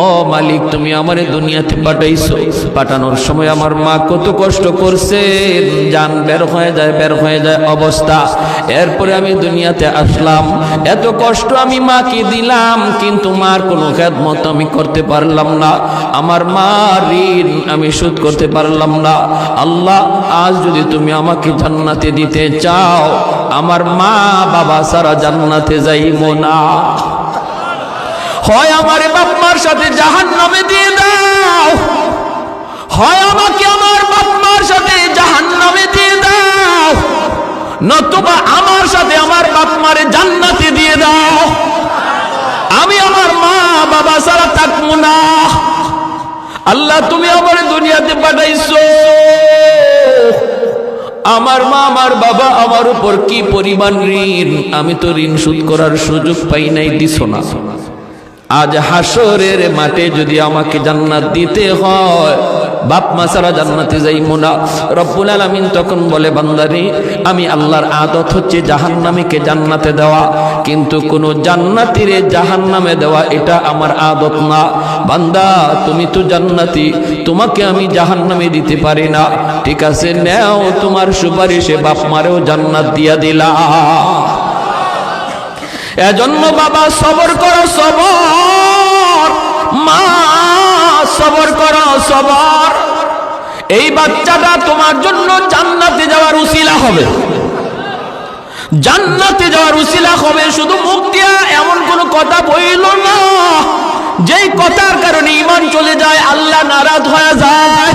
ও মালিক, তুমি আমারে দুনিয়াতে পাঠাইছো, পাঠানোর সময় আমার মা কত কষ্ট করছে, জান বের হয়ে যায় অবস্থা। এরপরে আমি দুনিয়াতে আসলাম, এত কষ্ট আমি মাকে দিলাম, কিন্তু মার কোনো খেদমত আমি করতে পারলাম না, আমার মার ঋণ আমি শোধ করতে পারলাম না। আল্লাহ, আজ যদি তুমি আমাকে জান্নাতে দিতে চাও, আমার মা বাবা সারা জান্নাতে যাইবো না, হয় আমার বাপ মার সাথে জাহান্নামে দিয়ে দাও, হয় আমাকে আমার বাপ মার সাথে জাহান্নামে দিয়ে দাও, নতুবা আমার সাথে আমার বাপ মারে জান্নাতে দিয়ে দাও। আমি আমার মা বাবা ছাড়া থাকবো না। আল্লাহ, তুমি আমার দুনিয়াতে পাঠাইছো, আমার মা আমার বাবা আমার উপর কি পরিমাণ ঋণ, আমি তো ঋণ শোধ করার সুযোগ পাই নাই, দিছো না। আজ হাসরের মাঠে যদি আমাকে জান্নাত দিতে হয়, বাপ মা ছাড়া জান্নাতে যাইবো না। রব্বুল আলামিন তখন বলে, বান্দারে, আমি আল্লাহর আদত হচ্ছে জাহান্নামীকে জান্নাতে দেওয়া, কিন্তু কোন জান্নাতীরে জাহান্নামে দেওয়া এটা আমার আদত না। বান্দা, তুমি তো জান্নাতি, তোমাকে আমি জাহান্নামে দিতে পারি না, ঠিক আছে, নেও তোমার সুপারিশে বাপ মারেও জান্নাত দিয়া দিলা। এজন্য বাবা সবর করো, সবর, মা সবর করো, সবর। এই বাচ্চাটা তোমার জন্য জান্নাতে যাওয়ার উসিলা হবে, জান্নাতে যাওয়ার উসিলা হবে। শুধু মুখ দিয়া এমন কোন কথা বইল না যেই কথার কারণে ঈমান চলে যায়, আল্লাহ নারাজ হয়ে যায়,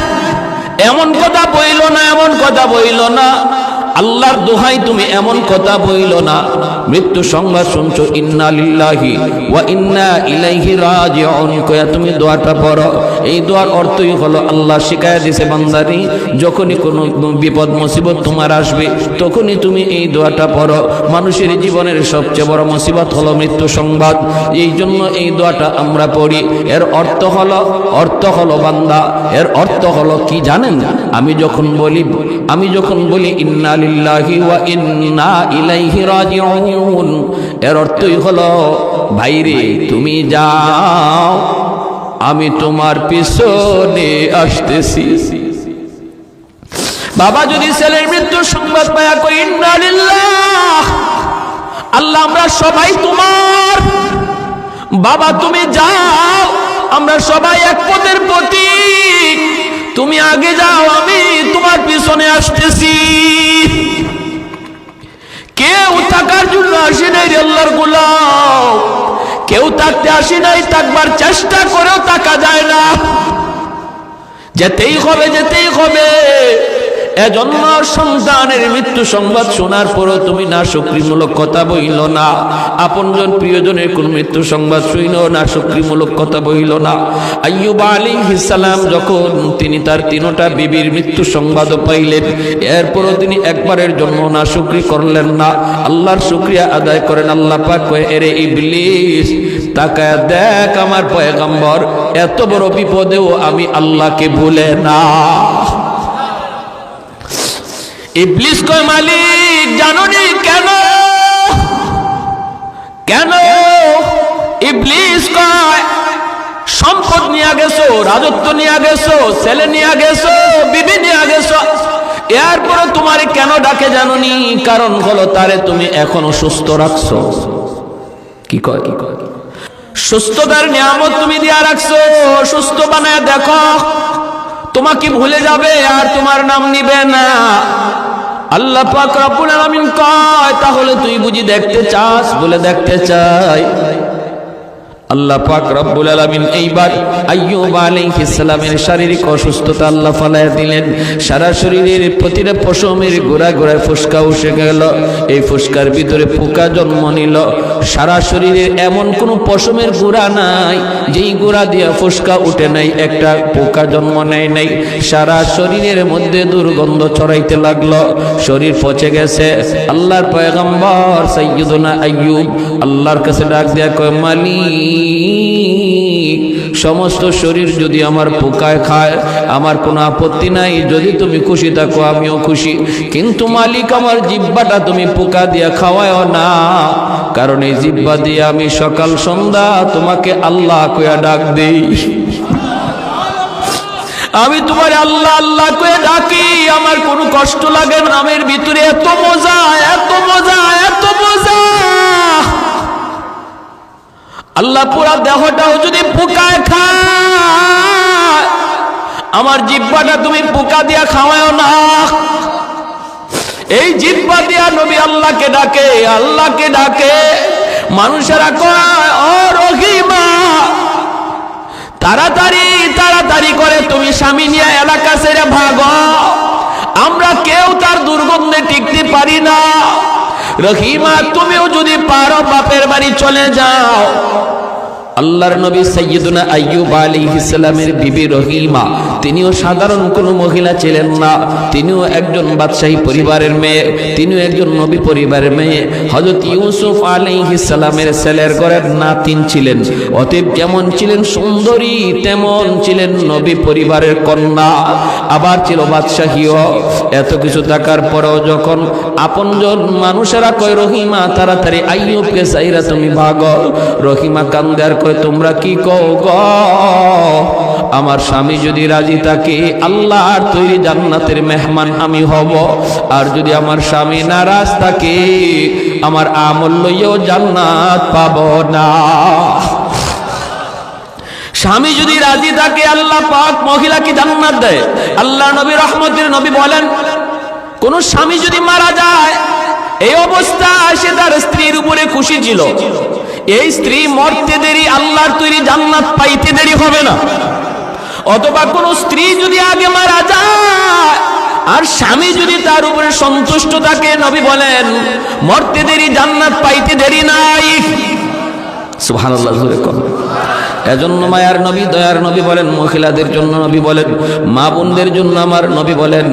এমন কথা বইল না, এমন কথা বইল না। আল্লাহর দোহাই তুমি এমন কথা বইল না। মৃত্যু সংবাদ শুনছো, ইন্না লিল্লাহি ওয়া ইন্না ইলাইহি রাজিউন কয়া তুমি দোয়াটা পড়ো। এই দোয়ার অর্থই হলো, আল্লাহ শিখায়া দিয়েছে, বান্দারি, যখনই কোনো বিপদ মুসিবত তোমার আসবে, তখনই তুমি এই দোয়াটা পড়ো। মানুষের জীবনের সবচেয়ে বড় মুসিবত হলো মৃত্যু সংবাদ, এই জন্য এই দোয়াটা আমরা পড়ি। এর অর্থ হলো বান্দা, এর অর্থ হলো কি জানেন? আমি যখন বলি ইন্না লিল্লাহি ওয়া ইন্না ইলাইহি রাজিউন, এর অর্থই হলো, ভাইরে তুমি যাও, আমি তোমার পিছনে আসতেছি। বাবা যদি ছেলের মৃত্যুর সংবাদ পায়া কই ইন্না লিল্লাহ, আল্লাহ আমরা সবাই তোমার, বাবা তুমি যাও, আমরা সবাই এক পথের প্রতীক, তুমি আগে যাও, আমি তোমার পিছনে আসতেছি। কেউ থাকার জন্য আসি নাই আল্লাহর গোলাম, কেউ থাকতে আসি নাই, থাকবার চেষ্টা করেও থাকা যায় না, যেতেই হবে। এজন্য সন্তানের মৃত্যু সংবাদ শোনার পরও তুমি না শুকরিমূলক কথা বইল না, আপনজন প্রিয়জনের কোন মৃত্যু সংবাদ শুইলেও না শুকরিমূলক কথা বইল না। আইয়ুব আলাইহিস সালাম যখন তিনি তার তিনটা বিবির মৃত্যু সংবাদও পাইলেন, এরপরও তিনি একবারের জন্য না শুকরি করলেন না, আল্লাহর শুকরিয়া আদায় করেন। আল্লাহ পাক কয়, এরে ইবলিস, তাকায় দেখ আমার পয়গম্বর এত বড় বিপদেও আমি আল্লাহকে ভুলে না। ইবলিস কয়, মালিক জানোনি কেন? ইবলিস কয়, সম্পদ নিয়ে গেছো, রাজত্ব নিয়ে গেছো, ছেলে নিয়ে গেছো, বিবি নিয়ে গেছো, এরপরে তোমারে কেন ডাকে জানোনি? কারণ হলো, তারে তুমি এখনো সুস্থ রাখছো। কি কয়? সুস্থতার নিয়ামত তুমি দিয়া রাখছো, সুস্থ বানায় দেখো, তোমাকে ভুলে যাবে আর তোমার নাম নিবে না। আল্লাহ পাক রব্বুল আলামিন কয়, তাহলে তুই বুঝি দেখতে চাস? বলে দেখতে চাই। আল্লাহ পাক রব্বুল আলামিন এইবার আইয়ুব আলাইহিস সালামের শারীরিক অসুস্থতা আল্লাহ ফালায়া দিলেন। সারা শরীরের প্রতিটা পশমের গোড়ায় গোড়ায় ফুসকা উঠে গেল, এই ফুসকার ভিতরে পোকা জন্ম নিল। সারা শরীরের এমন কোন পশমের গোড়া নাই যেই গোড়া দিয়া ফুসকা উঠে নাই, একটা পোকা জন্ম নেয় নাই। সারা শরীরের মধ্যে দুর্গন্ধ ছড়াইতে লাগলো, শরীর পচে গেছে। আল্লাহর পয়গম্বর সাইয়্যিদুনা আইয়ুব আল্লাহর কাছে ডাক দেয়া কয়, মালিক, সমস্ত শরীর যদি আমার পোকায় খায় আমার কোনো আপত্তি নাই, যদি তুমি খুশি থাকো আমিও খুশি, কিন্তু মালিক আমার জিহ্বাটা তুমি পোকা দিয়া খাওয়াও না, কারণ এই জিহ্বা দিয়ে আমি সকাল সন্ধ্যা তোমাকে আল্লাহ কইয়া ডাক দেই। আমি তোমার আল্লাহ আল্লাহ কয়ে ডাকি, আমার কোনো কষ্ট লাগে না। নামের ভিতরে এত মজা, এত মজা, এত মজা। আল্লাহ পুরা দেহটাও যদি পোকায় খায়, আমার জিহ্বাটা তুমি পোকা দিয়া খাওয়াও না। এই জিহ্বা দিয়া নবী আল্লাহকে ডাকে, আল্লাহকে ডাকে। মানুষেরা কয়, ও রহিমা, তাড়াতাড়ি তাড়াতাড়ি করে তুমি স্বামী নিয়ে এলাকা ছেড়ে ভাগো, আমরা কেউ তার দুর্গন্ধে টিকতে পারি না। রহিমা, তুমিও যদি পারো বাপের বাড়ি চলে যাও। আল্লাহর নবী সাইয়্যিদুনা আইয়ুব আলাইহিস সালামের বিবি রহিমা, তিনিও সাধারণ কোনো মহিলা ছিলেন না। তিনিও একজন বাদশাহী পরিবারের মেয়ে, তিনিও একজন নবী পরিবারের মেয়ে। হযরত ইউসুফ আলাইহিস সালামের ছেলের ঘরের নাতিন ছিলেন। অতএব যেমন ছিলেন সুন্দরী, তেমন ছিলেন নবী পরিবারের কন্যা, আবার ছিল বাদশাহীও। এত কিছু থাকার পরেও যখন আপনজন মানুষেরা কয়, রহিমা তাড়াতাড়ি আইয়ুবকে চাইরা তুমি ভাগো, রহিমা কান্দে আর কয়, তোমরা কি কও গো? আমার স্বামী যদি রাজি থাকে, আল্লাহর তৈরি জান্নাতের মেহমান আমি হব। আর যদি আমার স্বামী নারাজ থাকে, আমার আমল লইয়াও জান্নাত পাব না। স্বামী যদি রাজি থাকে, আল্লাহ পাক মহিলাকে জান্নাত দেয়। আল্লাহ নবী রহমতের নবী বলেন, কোন স্বামী যদি মারা যায়, এই অবস্থা সে তার স্ত্রীর উপরে খুশি ছিল, এই স্ত্রী মরতে দেরি, আল্লাহর তৈরি জান্নাত পাইতে দেরি হবে না। অথবা কোন স্ত্রী যদি আগে মারা যায় আর স্বামী যদি তার উপরে সন্তুষ্ট থাকে, নবী বলেন মরতে দেরি, জান্নাত পাইতে দেরি নাই। সুবহানাল্লাহ। এজন্য মায়ার নবী, দয়ার নবী বলেন, মহিলাদের জন্য নবী বলেন, মা বোনদের জন্য আমার নবী বলেন,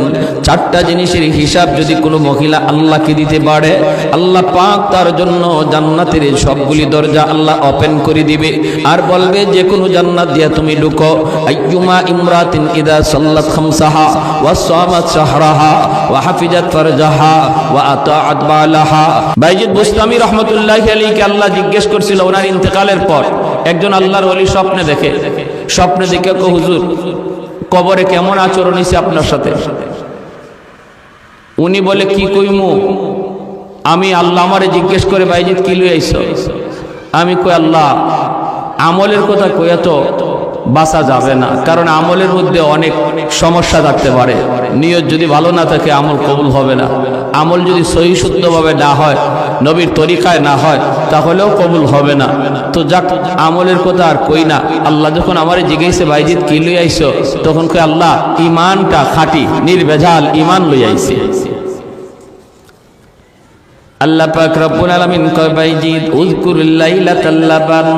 চারটা জিনিসের হিসাব যদি কোনো মহিলা আল্লাহকে দিতে পারে, আল্লাহ পাক তার জন্য জান্নাতের সবগুলি দরজা আল্লাহ ওপেন করে দিবে। আর বলবে, যে কোনো জান্নাত দিয়া তুমি ঢুকো। আইয়ুমা ইমরাতিন ইদা সাল্লাত খামসাহা ওয়া সামাত শাহরাহা ওয়া হাফিজাত ফারজাহা ওয়া আতাআত বালাহা। বাইজিদ বুস্তামি রাহমাতুল্লাহি আলাইহি আল্লাহ জিজ্ঞেস করছিল ওনার ইন্তেকালের পর, একজন আল্লাহর ওলি স্বপ্নে দেখে, স্বপ্নে দেখে কো, হুজুর কবরে কেমন আচরণ হইছে আপনার সাথে? উনি বলে, কি কইমু? আমি আল্লাহ আমারে জিজ্ঞেস করে, বাইজিদ কি লই আইছো? আমি কই, আল্লাহ আমলের কথা কইয়া তো বাঁচা যাবে না, কারণ আমলের মধ্যে অনেক সমস্যা থাকতে পারে। নিয়ত যদি ভালো না থাকে, আমল কবুল হবে না। আমল যদি সহি শুদ্ধভাবে না হয়, নবীর তরিকায় না হয়, তাহলেও কবুল হবে না। তো যাক, আমলের কথা আর কই না। আল্লাহ যখন আমারে জিজ্ঞাসে, বাইজিদ কি লই আইছো? তখন কই, আল্লাহ ঈমানটা খাঁটি নির্ভেজাল ঈমান লই আইছি। আল্লাহ পাক রব্বুল আলামিন কয়, বাইজিদ উযকুরুল লাইলাতাল লাবান,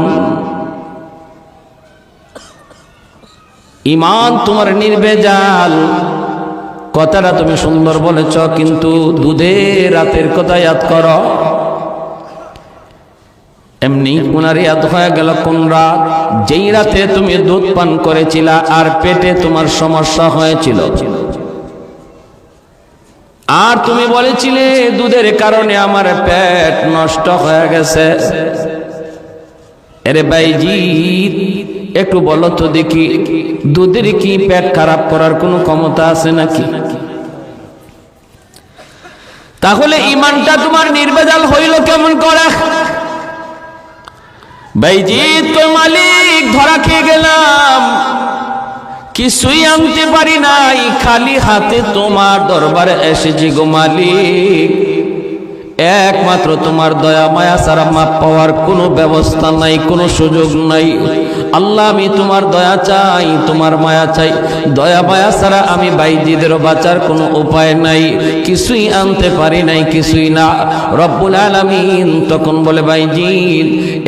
ঈমান তোমার নির্ভেজাল। কথাটা তুমি সুন্দর বলেছ, কিন্তু দুধের রাতের কথা ইয়াদ করো। এমনি উনার ইয়াদ হয়ে গেল কোন রাত? যেই রাতে তুমি দুধ পান করেছিলা আর পেটে তোমার সমস্যা হয়েছিল, আর তুমি বলেছিলে দুধের কারণে আমার পেট নষ্ট হয়ে গেছে। আরে বাইজিদ, একটু বলো তো দেখি, দুধের কি পেট খারাপ করার কোনো ক্ষমতা আছে নাকি? তাহলে ঈমানটা তোমার নির্ভেজাল হইল কেমন করে? বাইজিদ কই, মালিক ধরা খেয়ে গেলাম, কিছুই আনতে পারি নাই, খালি হাতে তোমার দরবারে এসেছি গো মালিক। একমাত্র তোমার দয়া মায়া ছাড়া মাপ পাওয়ার কোনো ব্যবস্থা নাই, কোনো সুযোগ নাই। আল্লাহ, আমি তোমার দয়া চাই, তোমার মায়া চাই। দয়া মায়া ছাড়া আমি বাইজিদের বাঁচার কোনো উপায় নাই, কিছুই আনতে পারি নাই, কিছুই না। রব্বুল আলামিন তখন বলে, বাইজিদ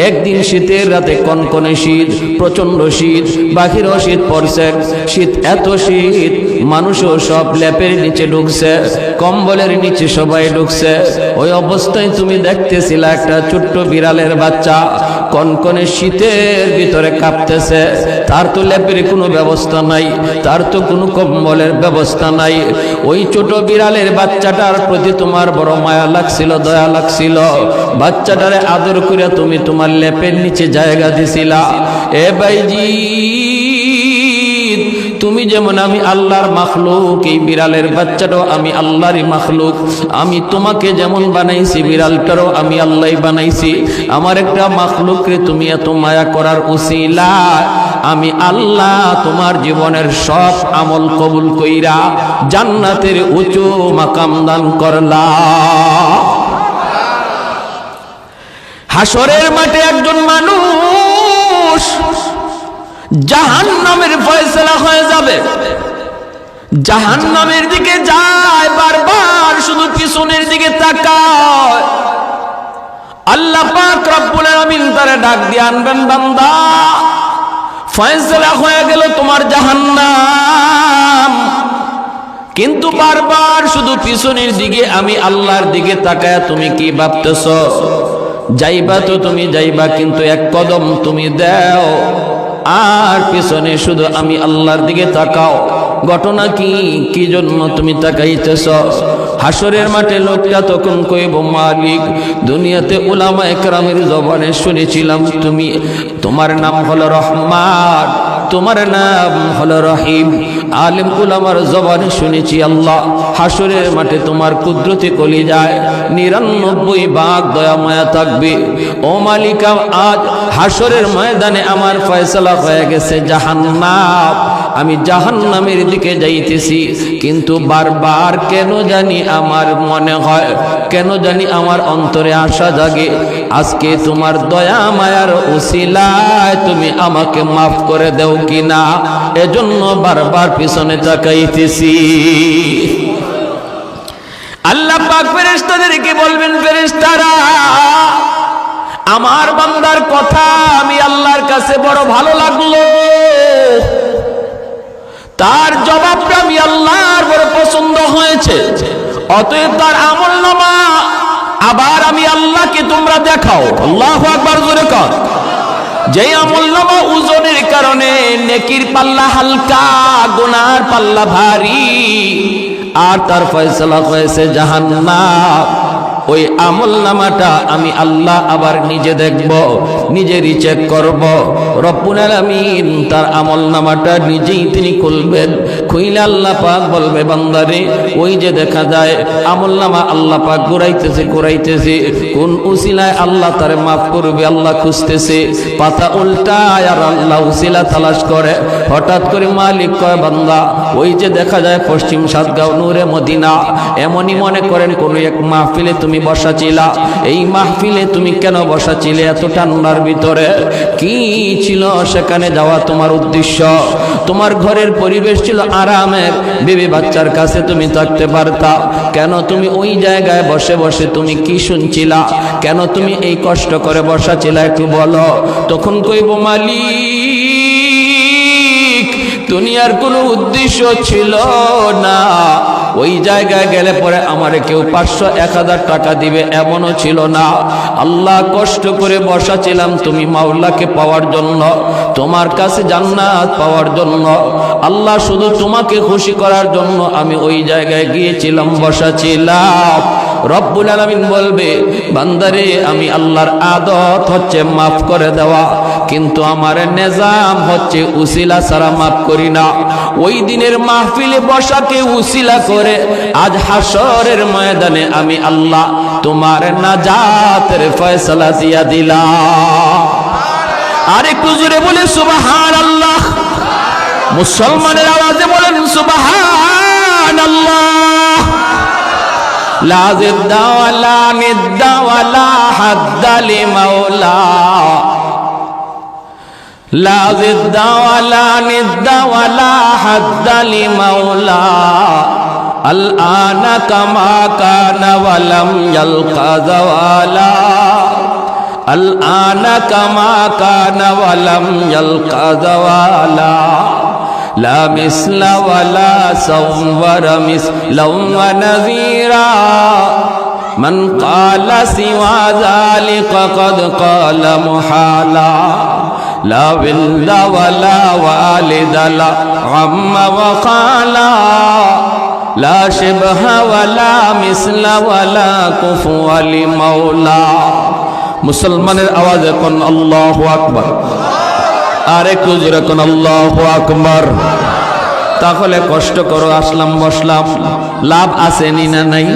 একদিন শীতের রাতে, কনকনে শীত, প্রচন্ড শীত, বাহিরেও শীত পড়ছে, শীত এত শীত, মানুষও সব ল্যাপের নিচে ঢুকছে, কম্বলের নিচে সবাই ঢুকছে। ওই অবস্থায় তুমি দেখতেছিলা একটা ছোট্ট বিড়ালের বাচ্চা কনকনে শীতের ভিতরে কাঁপতেছে, তার তো লেপের কোনো ব্যবস্থা নাই, তার তো কোনো কম্বলের ব্যবস্থা নাই। ওই ছোট বিড়ালের বাচ্চাটার প্রতি তোমার বড় মায়া লাগছিল, দয়া লাগছিল, বাচ্চাটারে আদর করে তুমি তোমার লেপের নিচে জায়গা দিছিলা। এ ভাইজি, তুমি যেমন আমি আল্লাহর মাখলুক, এই বিড়ালের বাচ্চাটাও আমি আল্লাহরই মাখলুক। আমি তোমাকে যেমন বানাইছি, বিড়ালটারও আমি আল্লাহই বানাইছি। আমার একটা মাখলুকরে তুমি এত মায়া করার উসিলা আমি আল্লাহ তোমার জীবনের সব আমল কবুল কইরা জান্নাতের উঁচু মাকাম দান করলাম। হাসরের মাঠে একজন মানুষ জাহান্নামের ফয়সালা হয়ে যাবে, জাহান্নামের দিকে যায়, বারবার শুধু পিছনের দিকে তাকায়। আল্লাহ পাক রব্বুল আলামিন তারে ডাক দিয়ে আনবেন, বান্দা ফয়সালা হয়ে গেল তোমার জাহান্নাম, কিন্তু বারবার শুধু পিছনের দিকে আমি আল্লাহর দিকে তাকায় তুমি কি ভাবতেছ? যাইবা তো তুমি যাইবা, কিন্তু এক কদম তুমি দাও আর পিছনে শুধু আমি আল্লাহর দিকে তাকাও। ঘটনা কি, কি জন্য তুমি তাকাইতেছ? হাসরের মাঠে লোকটা তখন কইব, মালিক দুনিয়াতে উলামায়ে কেরামের জবানে শুনেছিলাম তুমি, তোমার নাম হলো রহমান, তোমার নাম হলো রহিম। আলেম উলামার জবানে শুনেছি আল্লাহ। হাসরের মাঠে তোমার কুদরতি কলিজায় ৯৯ ভাগ দয়া মায়া থাকবে। ও মালিকা, আজ হাসরের ময়দানে আমার ফয়সালা হয়ে গেছে জাহান্নাম, আমি জাহান্নামের দিকে যাইতেছি, কিন্তু বারবার কেন জানি আমার মনে হয়, কেন জানি আমার অন্তরে আশা জাগে, আজকে তোমার দয়া মায়ার উসিলায় তুমি আমাকে মাফ করে দেও কিনা, এজন্য বারবার পিছনে তাকাইতেছি। আল্লাহ পাক ফেরেশতাদেরকে বলবেন, ফেরেশতারা আমার বান্দার কথা আমি আল্লাহর কাছে বড় ভালো লাগলো, তার জবাবটা আমি আল্লাহর বড় পছন্দ হয়েছে, অতএব তার আমলনামা আবার আমি আল্লাহকে তোমরা দেখাও। আল্লাহু আকবার, জোরে কর। যে আমলনামা ওজনের কারণে নেকির পাল্লা হালকা, গুনার পাল্লা ভারী, আর তার ফয়সালা হয়েছে জাহান্নাম, ওই আমলনামাটা আমি আল্লাহ আবার নিজে দেখব, নিজেরই চেক করব। রব্বুল আলামিন তার আমলনামাটা নিজেই তিনি খুলবেন, খুইলে আল্লাহ পাক বলবে, বান্দারে ওই যে দেখা যায় আমলনামা আল্লাহ পাক ঘুরাইতেছে, কোন উসিলায় আল্লাহ তারে মাফ করবে আল্লাহ খুঁজতেছে, পাতা উল্টায় আর আল্লাহ উসিলা তালাশ করে। হঠাৎ করে মালিক কয়, বান্দা ওই যে দেখা যায় পশ্চিম সাতগাঁও নূরে মদিনা, এমনই মনে করেন কোন এক মাহফিলে তুমি বসা ছিলা, এই মাহফিলে তুমি কেন বসা ছিলে এত ঠান্ডার ভিতরে? কি ছিল সেখানে যাওয়া তোমার উদ্দেশ্য? তোমার ঘরের পরিবেশ ছিল আরামের, বেবি বাচ্চার কাছে তুমি থাকতে পারতা, কেন তুমি ওই জায়গায় বসে বসে তুমি কি শুনছিলা? কেন তুমি এই কষ্ট করে বসা ছিলা একটু বলো। তখন কইব, মালিক দুনিয়ার কোনো উদ্দেশ্য ছিল না, ওই জায়গায় গেলে পরে আমারে কেউ ৫০০-১০০০ টাকা দিবে এমনও ছিল না। আল্লাহ কষ্ট করে বসা ছিলাম তুমি মাওলাকে পাওয়ার জন্য, তোমার কাছে জান্নাত পাওয়ার জন্য। আল্লাহ শুধু তোমাকে খুশি করার জন্য আমি ওই জায়গায় গিয়েছিলাম, বসা ছিলাম। রব্বুল আলামিন বলবে, বান্দারে আমি আল্লাহর আদত হচ্ছে মাফ করে দেওয়া, কিন্তু আমার নিজাম হচ্ছে উসিলা ছাড়া মাফ করি না। ওই দিনের মাহফিলে বসাকে উসিলা করে আজ হাসরের ময়দানে আমি আল্লাহ তোমার নাজাতের ফয়সালা দিয়া দিলাম। আর একটু জোরে বলে সুবহানাল্লাহ। মুসলমানের আওয়াজে বলেন সুবহানাল্লাহ। লা জিদ্দা ওয়ালা নিদ্দা ওয়ালা হাদ্দা লিমাওলা, লা জিদ্দা ওয়ালা নিদ্দা ওয়ালা হাদ্দা লিমাওলা, আল আনা কামা কানা ওয়ালাম ইয়ালকা যাওয়ালা, আল আনা কামা কানা ওয়ালাম ইয়ালকা যাওয়ালা, লা মিসলা ওয়ালা সাওয়ারা মিসলাম ওয়া নাযীরা, মান ক্বালা সিওয়া যালিকা ক্বাদ ক্বালা মুহালা লা বিল্লা ওয়ালা ওয়ালিদা লা আম্মা ওয়া খালা লা শিবহা ওয়ালা মিসলা ওয়ালা কুফুয়া লি মাওলা। মুসলমানের আওয়াজে কোন আল্লাহু আকবার, আর একটু জোরে কোন আল্লাহু আকবার। তাহলে কষ্ট করো, আসলাম বসলাম, লাভ আছে নি না নাই?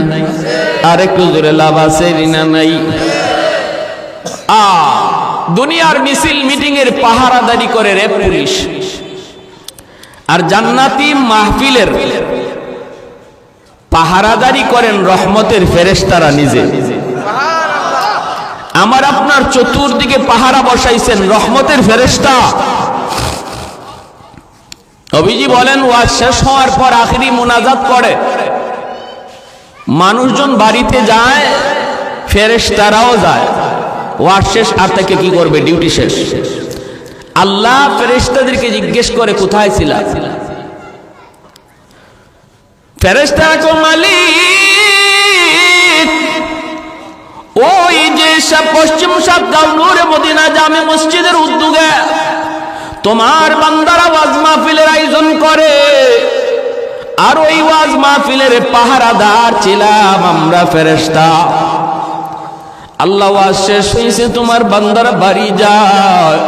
আর একটু জোরে লাভ আছে নি না নাই? দুনিয়ার মিছিল মিটিং এর পাহারাদারি করে রে পুলিশ, আর জান্নাতি মাহফিলের পাহারাদারি করেন রহমতের ফেরেশতারা নিজে। আমার আপনার চতুর্দিকে পাহারা বসাইছেন রহমতের ফেরেশতা। নবীজি বলেন ওয়াজ শেষ হওয়ার পর আখিরি মুনাজাত করে মানুষজন বাড়িতে যায়, ফেরেশতারাও যায়। ওয়াজ শেষ, আর থেকে কি করবে? ডিউটি শেষ। আল্লাহ ফেরেশতাদেরকে জিজ্ঞেস করে কোথায় ছিলা? ফেরেশতারা কো মালিক ওই যে পশ্চিম সাতগাঁও নূরে মদিনা জামে মসজিদের উদ্যোগে তোমার বান্দারা ওয়াজ মাহফিলের আয়োজন করে, আর ওই ওয়াজ মাহফিলের পাহারাদার ছিলাম আমরা ফেরেশতা। আল্লাহ ওয়াজ শেষ হয়েছে, তোমার বান্দারা বাড়ি যায়,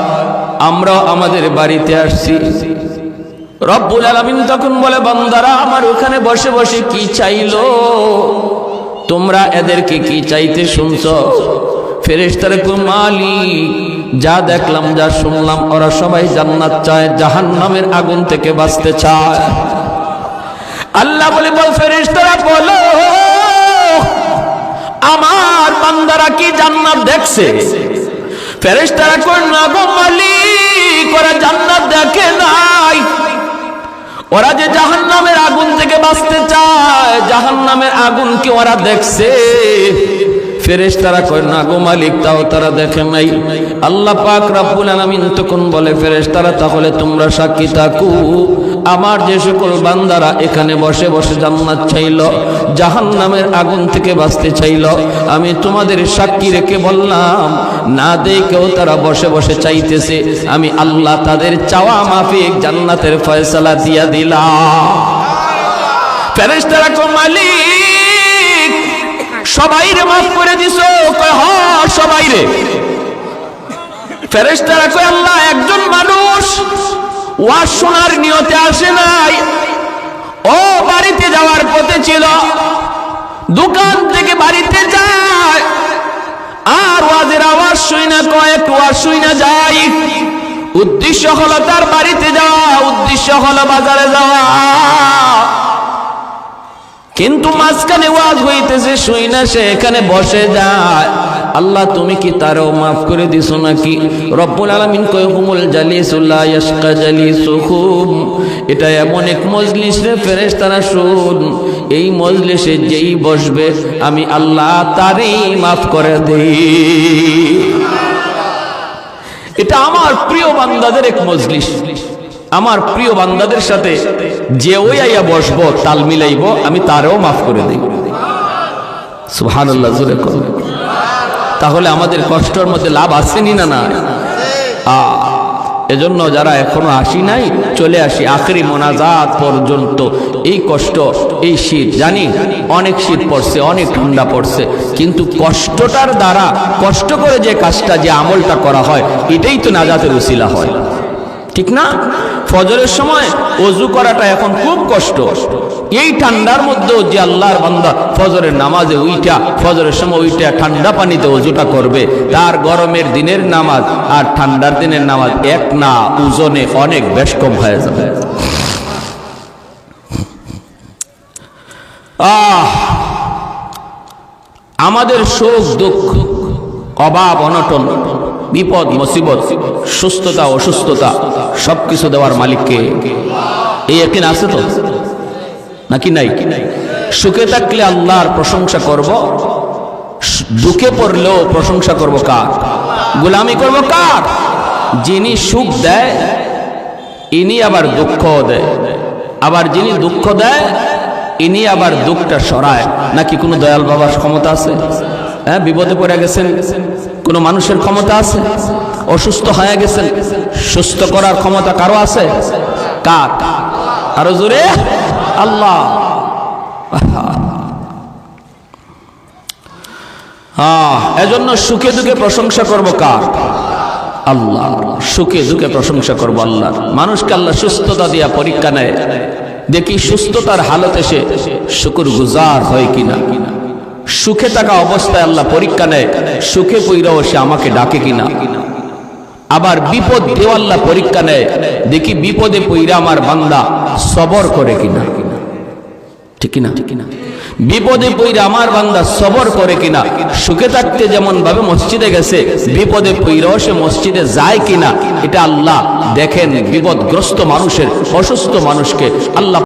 আমরা আমাদের বাড়িতে আসছি। রব্বুল আলামিন তখন বলে বান্দারা আমার ওখানে বসে বসে কি চাইলো, তোমরা এদেরকে কি চাইতে শুনছো? ফেরেশতারা কো মালিক যা দেখলাম যা শুনলাম ওরা সবাই জান্নাত চায়, জাহান্নামের আগুন থেকে বাঁচতে চায়। আল্লাহ বলে বল ফেরেশতারা বলো আমার বান্দারা কি জান্নাত দেখছে? ফেরেশতারা কই না গো মালিক ওরা জান্নাত দেখে নাই, ওরা যে জাহান্নামের আগুন থেকে বাঁচতে চায় জাহান্নামের আগুন কি ওরা দেখছে? ফেরেশতারা কয় না গো মালিক তাও তারা দেখে নাই। আল্লাহ পাক রব্বুল আলামিন তখন বলে ফেরেশতারা তাহলে তোমরা সাক্ষী থাকো, আমার যে সকল বান্দারা এখানে বসে বসে জান্নাত চাইল, জাহান্নামের আগুন থেকে বাঁচতে চাইল, আমি তোমাদের সাক্ষী রেখে বললাম না দেখেও তারা বসে বসে চাইতেছে, আমি আল্লাহ তাদের চাওয়া মাফিক জান্নাতের ফয়সালা দিয়া দিলাম। ফেরেশতারা কয় মালিক সবাই রে মাফ করে দিছো? কয় হ্যাঁ সবাই রে। ফেরেশতারা কয় আল্লাহ একজন মানুষ ওয়াজ শোনার নিয়তে আসে নাই, ও বাড়িতে যাওয়ার পথে ছিল, দোকান থেকে বাড়িতে যায় আর ওয়াজের আওয়াজ শুই না, কয় একটু ওয়াজ শুই না যাই। উদ্দেশ্য হলো তার বাড়িতে যাওয়া, উদ্দেশ্য হলো বাজারে যাওয়া, কিন্তু মাঝখানে ওয়াজ হইতেছে শুই না, সে এখানে বসে যায়। আল্লাহ তুমি কি তারও মাফ করে দিছো নাকি? রব্বুল আলামিন কয় হুমুল জালিসুল্লাহ ইয়াশকা জালিসুহুম, এটা এমন এক মজলিস রে ফেরেশতারা শুন, এই মজলিসে যেই বসবে আমি আল্লাহ তারই মাফ করে দেই। এটা আমার প্রিয় বান্দাদের এক মজলিস, আমার প্রিয় বান্দাদের সাথে যে ওই আইয়া বসবো তাল মিলাইব আমি তারও মাফ করে দেই। সুবহানাল্লাহ জোরে কর। তাহলে আমাদের কষ্টের মধ্যে লাভ আসেনি না? না। এজন্য যারা এখনো আসি নাই চলে আসি আখেরি মোনাজাত পর্যন্ত। এই কষ্ট, এই শীত, জানি অনেক শীত পড়ছে, অনেক ঠান্ডা পড়ছে, কিন্তু কষ্টটার দ্বারা কষ্ট করে যে কাজটা যে আমলটা করা হয় এটাই তো নাজাতের উসিলা হয়, ঠিক না? ফজরের সময় ওযু করাটা এখন খুব কষ্ট, এই ঠান্ডার মধ্যেও যে আল্লাহর বান্দা ফজরের নামাজে উইটা ফজরের সময় উইটা ঠান্ডা পানিতে ওযুটা করবে, তার গরমের দিনের নামাজ আর ঠান্ডার দিনের নামাজ এক না, ওজনে অনেক বেশ কম হয়ে যাবে। আমাদের শোক দুঃখ অভাব অনটন বিপদ মুসিবত সুস্থতা অসুস্থতা সবকিছু দেওয়ার মালিককে এই ইয়াকিন আছে তো নাকি নাই? সুখে থাকলে আল্লাহর প্রশংসা করব, দুঃখে পড়লেও প্রশংসা করব কার? গোলামি করব কার? যিনি সুখ দেয় ইনি আবার দুঃখ দেয়, আবার যিনি দুঃখ দেয় ইনি আবার দুঃখটা সরায়। নাকি কোনো দয়াল বাবার ক্ষমতা আছে? হ্যাঁ, বিপদে পড়ে গেছেন, কোনো মানুষের ক্ষমতা আছে? অসুস্থ হয়ে গেছেন, সুস্থ করার ক্ষমতা কারো আছে? কার? আরো জোরে, আল্লাহ। এজন্য সুখে দুঃখে প্রশংসা করব কার? আল্লাহ। সুখে দুঃখে প্রশংসা করব আল্লাহ। মানুষকে আল্লাহ সুস্থতা দিয়া পরীক্ষা নেয়, দেখি সুস্থতার হালতে সে শুকর গুজার হয় কিনা। সুখে থাকা অবস্থায় আল্লাহ পরীক্ষা নেয়, সুখে পইরাও সে আমাকে ডাকে কিনা। আবার বিপদ দেও আল্লাহ পরীক্ষা নেয়, দেখি বিপদে পইরা আমার বান্দা সবর করে কিনা। ঠিক কিনা? বিপদে পইরা আমার বান্দা সবর করে কিনা। সুখে থাকতে যেমন ভাবে মসজিদে গেছে, বিপদে পইরাও সে মসজিদে যায় কিনা, এটা আল্লাহ দেখেন। বিপদগ্রস্ত মানুষের, অসুস্থ মানুষকে আল্লাহ